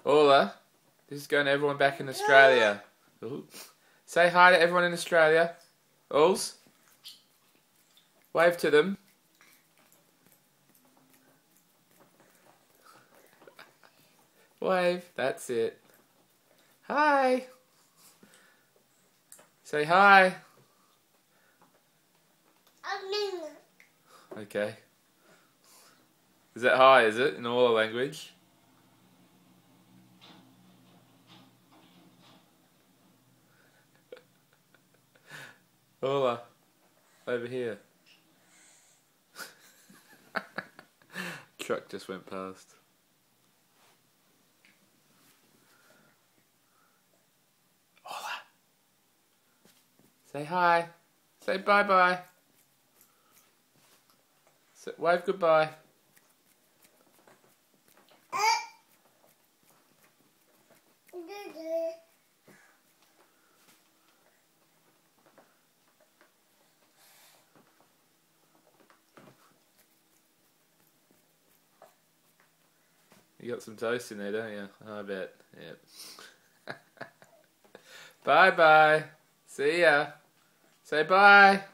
Orla, this is going to everyone back in Australia. Ooh. Say hi to everyone in Australia. Alls, wave to them. Wave, that's it. Hi. Say hi. Okay. Is that hi, is it, in all language? Orla, over here. Truck just went past. Orla. Say hi. Say bye-bye. Wave goodbye. You got some toast in there, don't you? I bet. Yep. Bye-bye. See ya. Say bye.